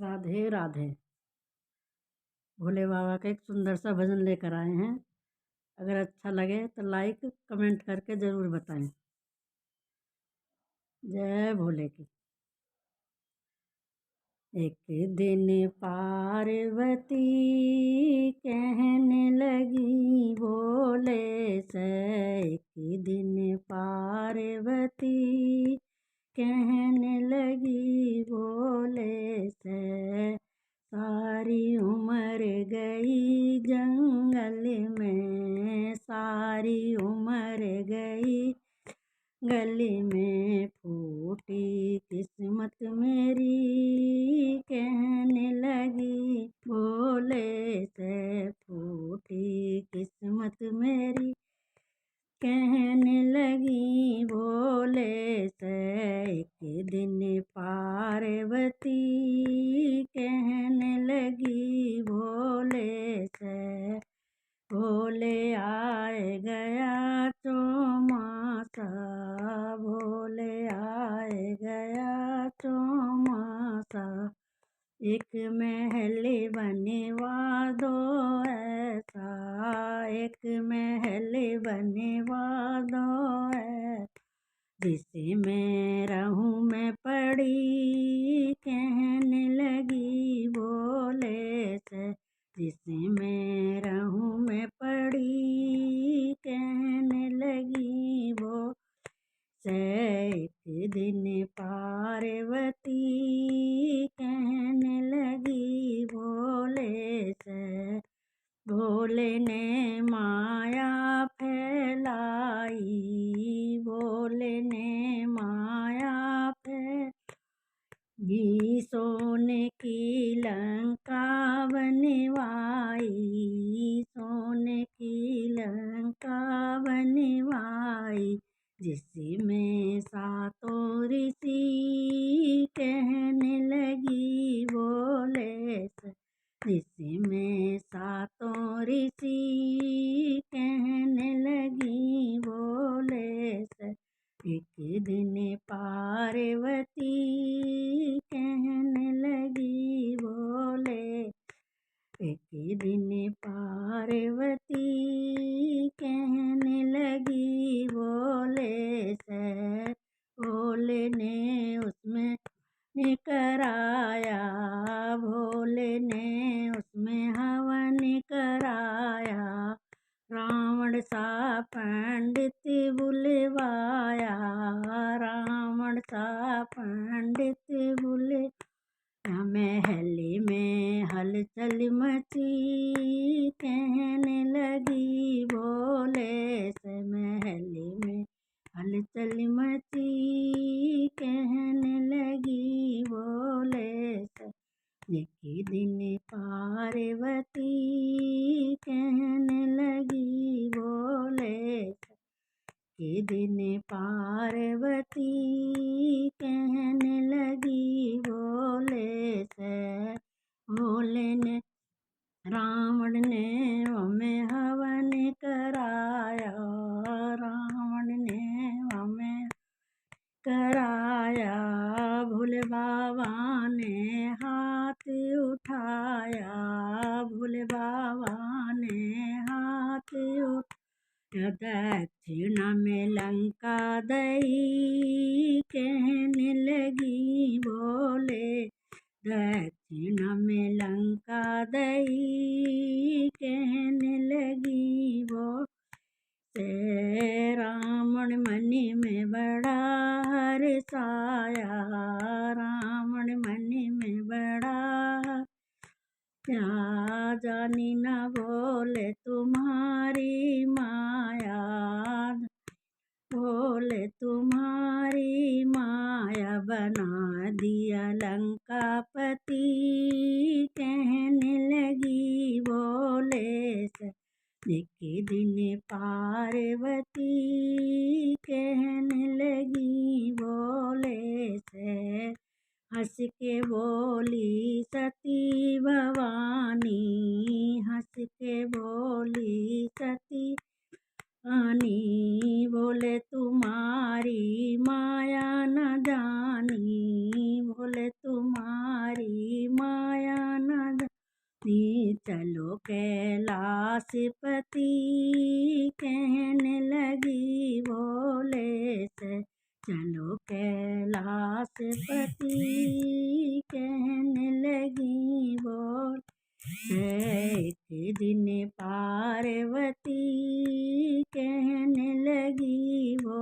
राधे राधे। भोले बाबा का एक सुंदर सा भजन लेकर आए हैं। अगर अच्छा लगे तो लाइक कमेंट करके ज़रूर बताएं। जय भोले की। एक दिन पार्वती कहने लगी भोले से, एक दिन पार्वती कहने लगी भोले से, सारी उम्र गई जंगल में, सारी उम्र गई गली में, फूटी किस्मत मेरी कहने लगी भोले से, फूटी किस्मत मेरी कहने लगी भोले से। एक दिन पार्वती कहने लगी भोले से, भोले आए गया चौमासा, भोले आए गया चौमासा, एक महल बनवा दो ऐसा, एक महल बनवा दो ऐसा, जिसमें रहूं मैं पड़ी कहने लगी भोले से, जिसमें रहूं मैं पड़ी कहने लगी भोले से। एक दिन पार्वती कहने लगी भोले से, भोले ने माया फैलाई, भोले ने माया फैलाई, सोने की लंका बनवाई, सोने की लंका बनवाई, जिसमें सातों ऋषि कहने लगी भोले से, जिसमें सातों ऋषि कहने लगी भोले से। एक दिन पार्वती कहने लगी भोले, एक दिन पार्वती कहने लगी भोले से, भोले ने उसमें कराया, भोले ने उसमें हवन कराया, रावण सा पंडित बुलवाया, रावण सा पंडित बुलवाया, महल में हलचल मची कहने लगी भोले से, महल में हलचल मची कहने लगी भोले से। एक दिन पार्वती कहने लगी भोले से, एक दिन पार्वती कहने लगी भोले से, भोले ने रावण ने हमें हवन कराया, रावण ने हमें कराया, भोले बाबा ने हाथ उठाया, भोले बाबा ने हाथ उठाया, दक्षिणा में लंका दई कहने लगी भोले, दक्षिणा में लंका दई कहने लगी भोले से, रावण मन में बड़ा हर्षाया, रावण मन में बड़ा क्या जानी न भोले तुम्हारी माया, भोले तुम्हारी माया, बना दिया लंकापति कहने लगी भोले से। एक दिन पार्वती कहने लगी भोले से, हंस के बोली सती भवानी, हंस के बोली सती भवानी, बोले तुम्हारी माया न जानी, बोले तुम्हारी माया चलो कैलाशपति कहने लगी भोले से, चलो कैलाशपति कहने लगी भोले। एक दिन पार्वती कहने लगी भोले